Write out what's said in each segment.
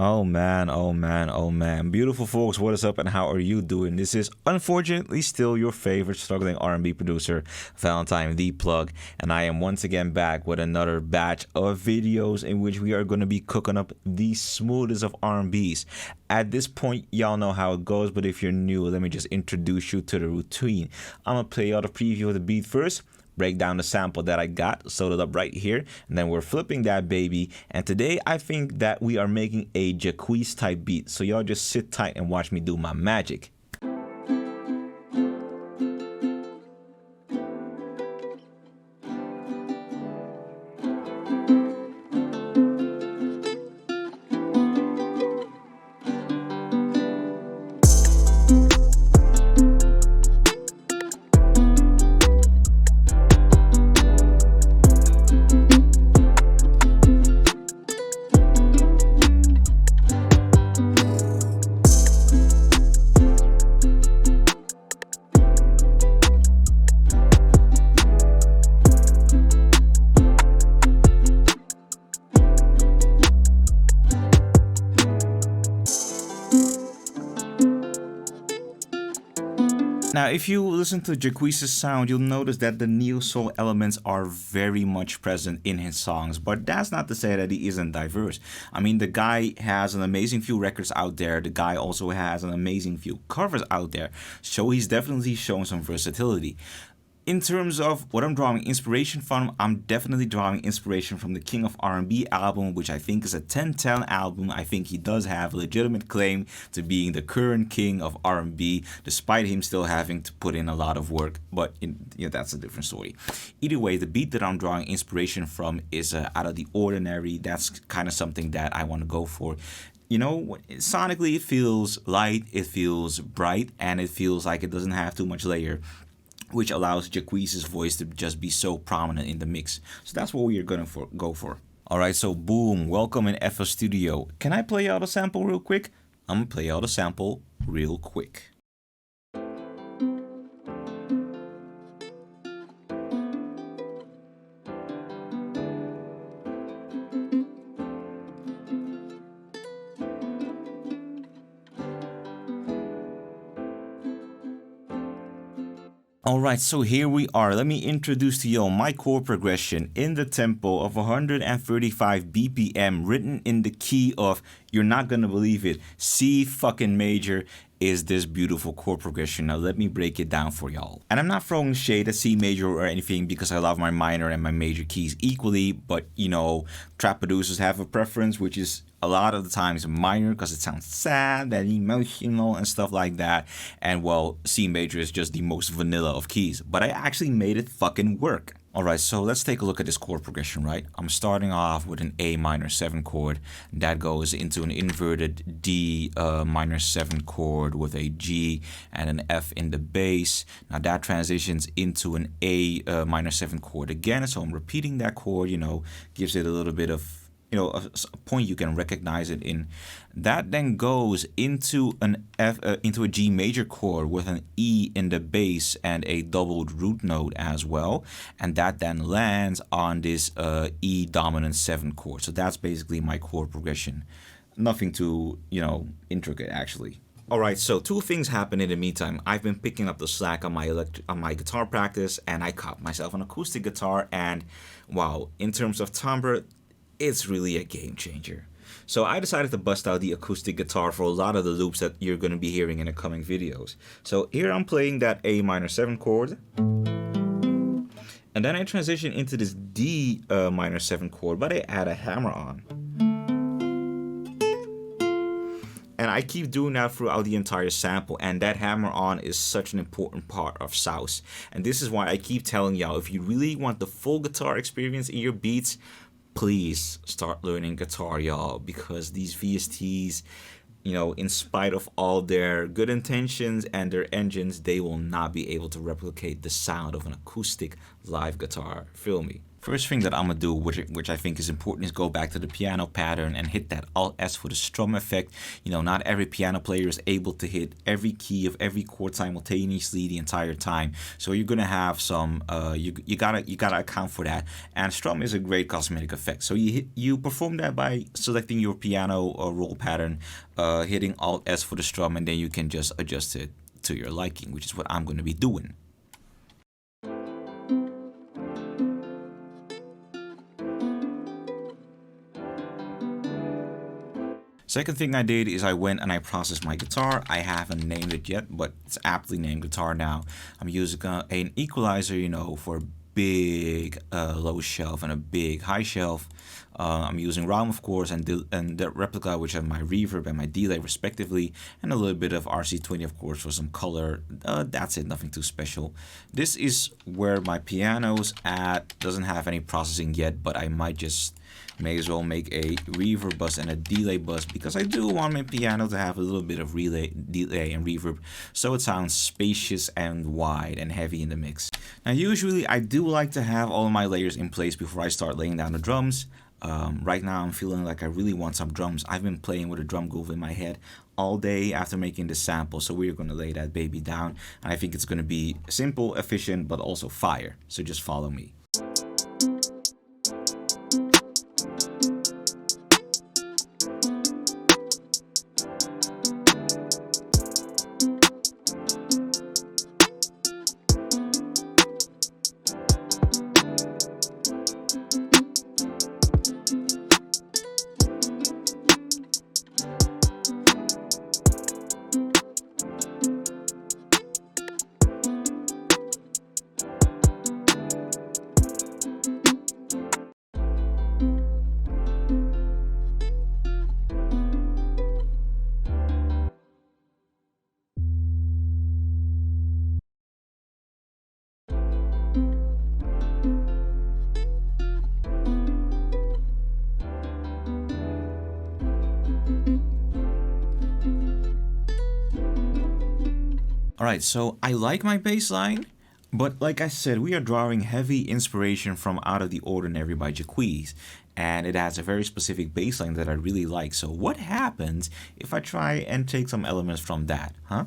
Oh man, oh man, oh man. Beautiful folks, what is up and how are you doing? This is unfortunately still your favorite struggling R&B producer, Valentine the Plug, and I am once again back with another batch of videos in which we are going to be cooking up the smoothest of R&Bs. At this point, y'all know how it goes, but if you're new, let me just introduce you to the routine. I'm going to play out a preview of the beat first, break down the sample that I got, sewed it up right here, and then we're flipping that baby. And today I think that we are making a Jacquees type beat, so y'all just sit tight and watch me do my magic. Now, if you listen to Jacquees' sound, you'll notice that the neo-soul elements are very much present in his songs, but that's not to say that he isn't diverse. I mean, the guy has an amazing few records out there. The guy also has an amazing few covers out there, so he's definitely shown some versatility. In terms of what I'm drawing inspiration from, I'm definitely drawing inspiration from the King of R&B album, which I think is a 10/10 album. I think he does have a legitimate claim to being the current king of R&B, despite him still having to put in a lot of work, but that's a different story. Either way, the beat that I'm drawing inspiration from is out of the ordinary. That's kind of something that I want to go for. You know, sonically it feels light, it feels bright, and it feels like it doesn't have too much layer, which allows Jacquees' voice to just be so prominent in the mix. So that's what we are gonna go for. Alright, so boom, welcome in FL Studio. Can I play out a sample real quick? I'm gonna play out a sample real quick. Alright, so here we are. Let me introduce to you my chord progression in the tempo of 135 BPM, written in the key of, you're not gonna believe it, C fucking major is this beautiful chord progression. Now let me break it down for y'all. And I'm not throwing shade at C major or anything, because I love my minor and my major keys equally, but you know, trap producers have a preference, which is a lot of the times minor, because it sounds sad and emotional and stuff like that. And well, C major is just the most vanilla of keys, but I actually made it fucking work. Alright, so let's take a look at this chord progression, right? I'm starting off with an A minor 7 chord. That goes into an inverted D minor 7 chord with a G and an F in the bass. Now that transitions into an A minor 7 chord again. So I'm repeating that chord, you know, gives it a little bit of, you know, a point you can recognize it in. That then goes into an into a G major chord with an E in the bass and a doubled root note as well, and that then lands on this E dominant 7 chord. So that's basically my chord progression. Nothing too, you know, intricate actually. Alright, so two things happen in the meantime. I've been picking up the slack on my guitar practice, and I caught myself an acoustic guitar, and wow, in terms of timbre, it's really a game changer. So I decided to bust out the acoustic guitar for a lot of the loops that you're going to be hearing in the coming videos. So here I'm playing that A minor 7 chord, and then I transition into this D minor 7 chord, but I add a hammer on. And I keep doing that throughout the entire sample, and that hammer on is such an important part of Souse. And this is why I keep telling y'all, if you really want the full guitar experience in your beats, please start learning guitar, y'all, because these VSTs, you know, in spite of all their good intentions and their engines, they will not be able to replicate the sound of an acoustic live guitar. Feel me? First thing that I'm gonna do, which I think is important, is go back to the piano pattern and hit that Alt S for the strum effect. You know, not every piano player is able to hit every key of every chord simultaneously the entire time. So you're gonna have some, you gotta account for that. And strum is a great cosmetic effect. So you perform that by selecting your piano roll pattern, hitting Alt S for the strum, and then you can just adjust it to your liking, which is what I'm gonna be doing. Second thing I did is I went and I processed my guitar. I haven't named it yet, but it's aptly named guitar now. I'm using an equalizer, you know, for a big low shelf and a big high shelf. I'm using ROM, of course, and the replica, which have my reverb and my delay respectively, and a little bit of RC20, of course, for some color. That's it, nothing too special. This is where my piano's at. Doesn't have any processing yet, but I may as well make a reverb bus and a delay bus, because I do want my piano to have a little bit of delay and reverb, so it sounds spacious and wide and heavy in the mix. Now usually I do like to have all of my layers in place before I start laying down the drums. Right now I'm feeling like I really want some drums. I've been playing with a drum groove in my head all day after making this sample, so we're going to lay that baby down, and I think it's going to be simple, efficient, but also fire. So just follow me. Alright, so I like my bass line, but like I said, we are drawing heavy inspiration from Out of the Ordinary by Jacquees, and it has a very specific bass line that I really like. So what happens if I try and take some elements from that, huh?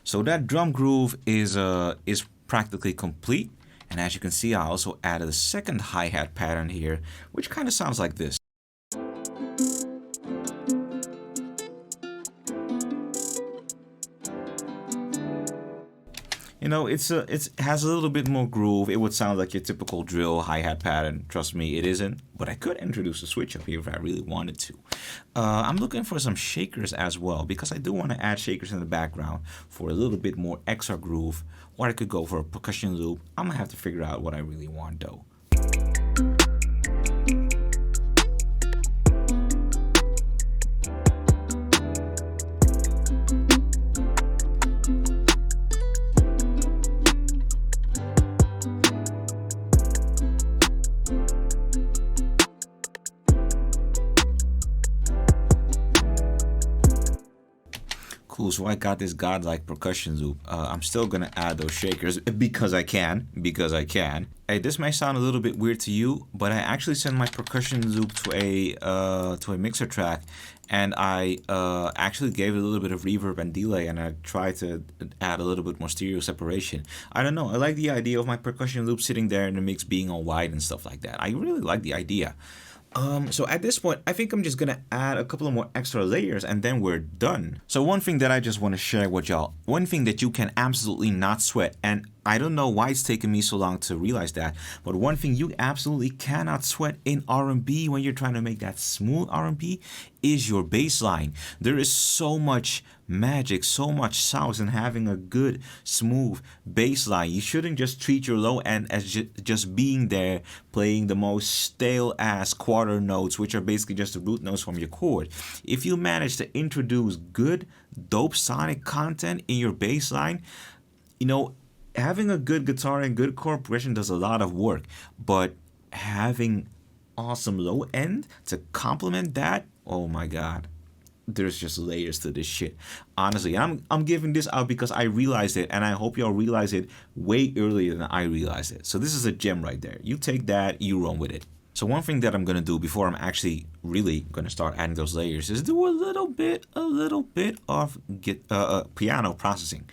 So that drum groove is practically complete, and as you can see, I also added a second hi-hat pattern here, which kind of sounds like this. You know, it has a little bit more groove. It would sound like your typical drill hi-hat pattern. Trust me, it isn't. But I could introduce a switch up here if I really wanted to. I'm looking for some shakers as well, because I do want to add shakers in the background for a little bit more extra groove. Or I could go for a percussion loop. I'm going to have to figure out what I really want though. Cool, so I got this godlike percussion loop. I'm still gonna add those shakers because I can. Hey, this may sound a little bit weird to you, but I actually sent my percussion loop to a mixer track, and I actually gave it a little bit of reverb and delay, and I tried to add a little bit more stereo separation. I don't know, I like the idea of my percussion loop sitting there in the mix being all wide and stuff like that. I really like the idea. So at this point, I think I'm just gonna add a couple of more extra layers and then we're done. So one thing that I just want to share with y'all, one thing that you can absolutely not sweat, and I don't know why it's taken me so long to realize that, but one thing you absolutely cannot sweat in R&B when you're trying to make that smooth R&B is your bass line. There is so much magic, so much sauce in having a good, smooth bass line. You shouldn't just treat your low end as just being there, playing the most stale ass quarter notes, which are basically just the root notes from your chord. If you manage to introduce good, dope sonic content in your bass line, you know, having a good guitar and good chord progression does a lot of work, but having awesome low end to complement that, oh my god, there's just layers to this shit. Honestly, I'm giving this out because I realized it, and I hope y'all realize it way earlier than I realized it. So this is a gem right there. You take that, you run with it. So one thing that I'm gonna do before I'm actually really gonna start adding those layers is do a little bit of piano processing.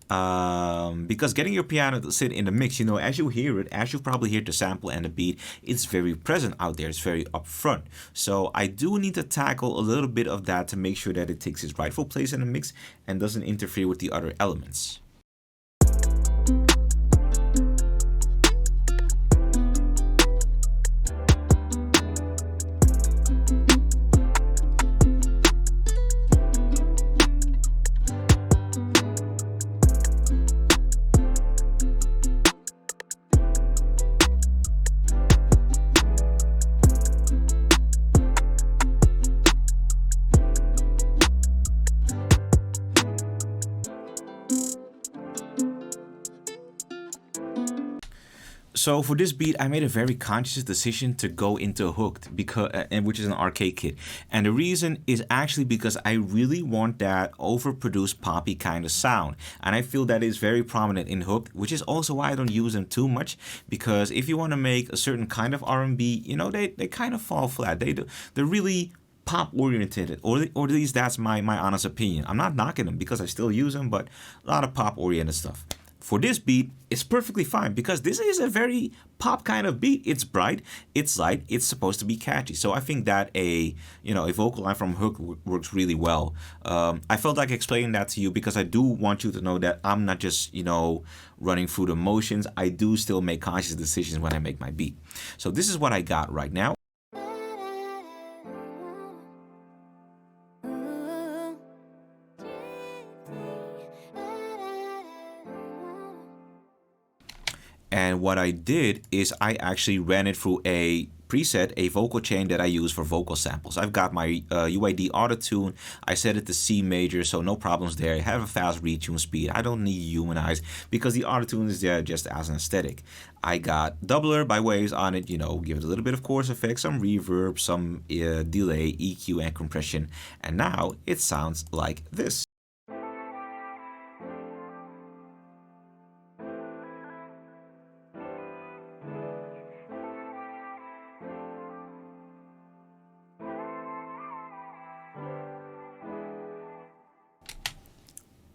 Because getting your piano to sit in the mix, you know, as you hear it, as you probably hear the sample and the beat, it's very present out there. It's very upfront. So I do need to tackle a little bit of that to make sure that it takes its rightful place in the mix and doesn't interfere with the other elements. So for this beat, I made a very conscious decision to go into Hooked, because which is an arcade kit, and the reason is actually because I really want that overproduced poppy kind of sound, and I feel that is very prominent in Hooked, which is also why I don't use them too much, because if you want to make a certain kind of R&B, you know, they kind of fall flat. They're really pop oriented, or at least that's my honest opinion. I'm not knocking them because I still use them, but a lot of pop oriented stuff. For this beat, it's perfectly fine because this is a very pop kind of beat. It's bright, it's light, it's supposed to be catchy. So I think that a vocal line from Hook works really well. I felt like explaining that to you because I do want you to know that I'm not just, running through the motions. I do still make conscious decisions when I make my beat. So this is what I got right now. And what I did is I actually ran it through a preset, a vocal chain that I use for vocal samples. I've got my UID auto-tune. I set it to C major, so no problems there. I have a fast retune speed. I don't need humanize because the auto-tune is there just as an aesthetic. I got doubler by waves on it, give it a little bit of chorus effect, some reverb, some delay, EQ, and compression. And now it sounds like this.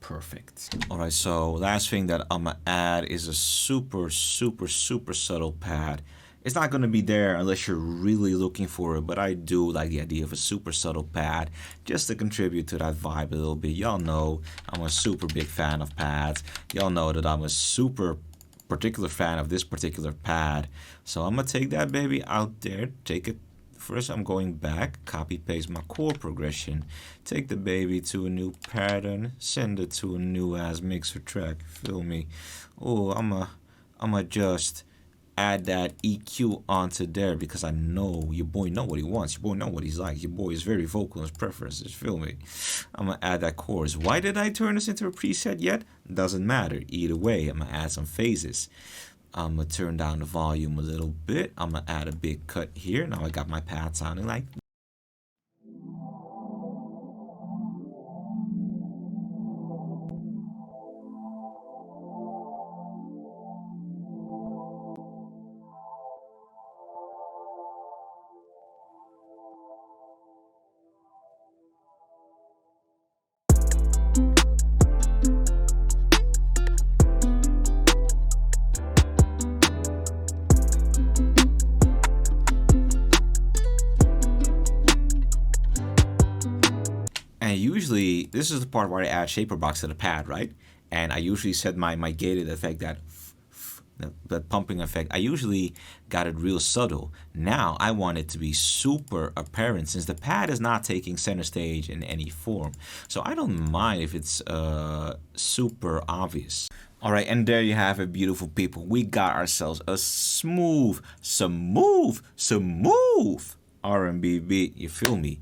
Perfect. Alright, so last thing that I'm gonna add is a super subtle pad. It's not gonna be there unless you're really looking for it, but I do like the idea of a super subtle pad just to contribute to that vibe a little bit. Y'all know I'm a super big fan of pads. Y'all know that I'm a super particular fan of this particular pad. So I'm gonna take that baby out there, take it. First, I'm going back, copy paste my chord progression, take the baby to a new pattern, send it to a new ass mixer track. Feel me? Oh, I'ma just add that EQ onto there because I know your boy know what he wants. Your boy know what he's like. Your boy is very vocal in his preferences. Feel me? I'm gonna add that chorus. Why did I turn this into a preset yet? Doesn't matter. Either way, I'm gonna add some phases. I'm going to turn down the volume a little bit. I'm going to add a big cut here. Now I got my pad sounding like. And usually, this is the part where I add shaper box to the pad, right? And I usually set my gated effect at that pumping effect, I usually got it real subtle. Now I want it to be super apparent since the pad is not taking center stage in any form. So I don't mind if it's super obvious. All right, and there you have it, beautiful people. We got ourselves a smooth R&B beat, you feel me?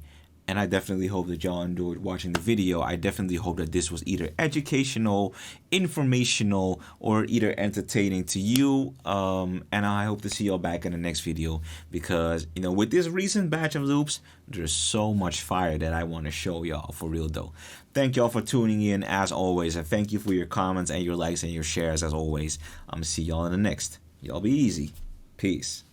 And I definitely hope that y'all enjoyed watching the video. I definitely hope that this was either educational, informational, or either entertaining to you. And I hope to see y'all back in the next video because, you know, with this recent batch of loops, there's so much fire that I want to show y'all for real though. Thank y'all for tuning in as always. And thank you for your comments and your likes and your shares as always. I'm going to see y'all in the next. Y'all be easy. Peace.